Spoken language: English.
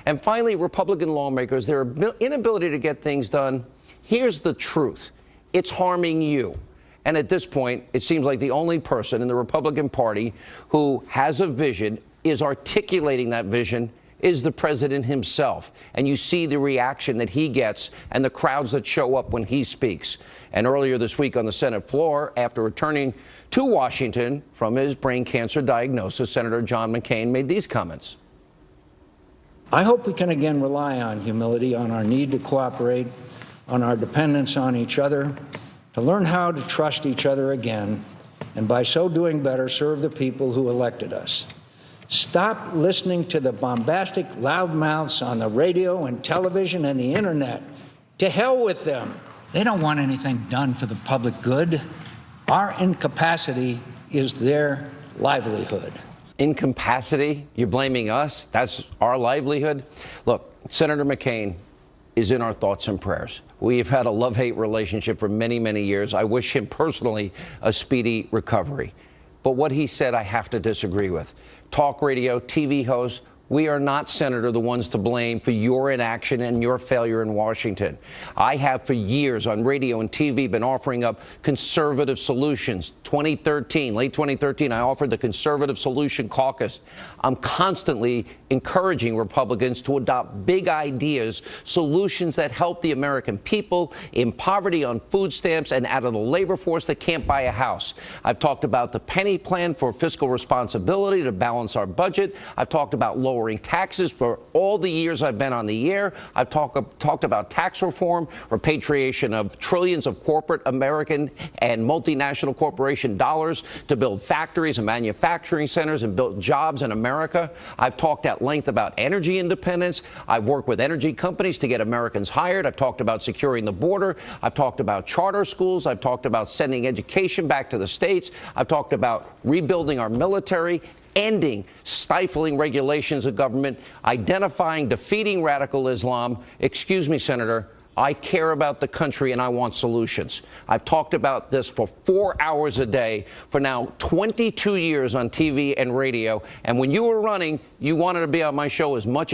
And finally, Republican lawmakers, their inability to get things done. Here's the truth. It's harming you. And at this point, it seems like the only person in the Republican Party who has a vision, is articulating that vision, is the president himself. And you see the reaction that he gets and the crowds that show up when he speaks. And earlier this week on the Senate floor, after returning to Washington from his brain cancer diagnosis, Senator John McCain made these comments. I hope we can again rely on humility, on our need to cooperate, on our dependence on each other, to learn how to trust each other again, and by so doing better, serve the people who elected us. Stop listening to the bombastic loudmouths on the radio and television and the internet. To hell with them. They don't want anything done for the public good. Our incapacity is their livelihood. Incapacity? You're blaming us? That's our livelihood? Look, Senator McCain is in our thoughts and prayers. We've had a love-hate relationship for many, many years. I wish him personally a speedy recovery. But what he said, I have to disagree with. Talk radio, TV hosts, we are not, Senator, the ones to blame for your inaction and your failure in Washington. I have for years on radio and TV been offering up conservative solutions. 2013, late 2013, I offered the Conservative Solution Caucus. I'm constantly encouraging Republicans to adopt big ideas, solutions that help the American people in poverty, on food stamps, and out of the labor force that can't buy a house. I've talked about the penny plan for fiscal responsibility to balance our budget. I've talked about lowering taxes for all the years I've been on the air. I've talked about tax reform, repatriation of trillions of corporate American and multinational corporation dollars to build factories and manufacturing centers and build jobs in America. I've talked at length about energy independence. I've worked with energy companies to get Americans hired. I've talked about securing the border. I've talked about charter schools. I've talked about sending education back to the states. I've talked about rebuilding our military, ending stifling regulations of government, identifying, defeating radical Islam. Excuse me, Senator, I care about the country and I want solutions. I've talked about this for 4 hours a day for now 22 years on TV and radio. And when you were running, you wanted to be on my show as much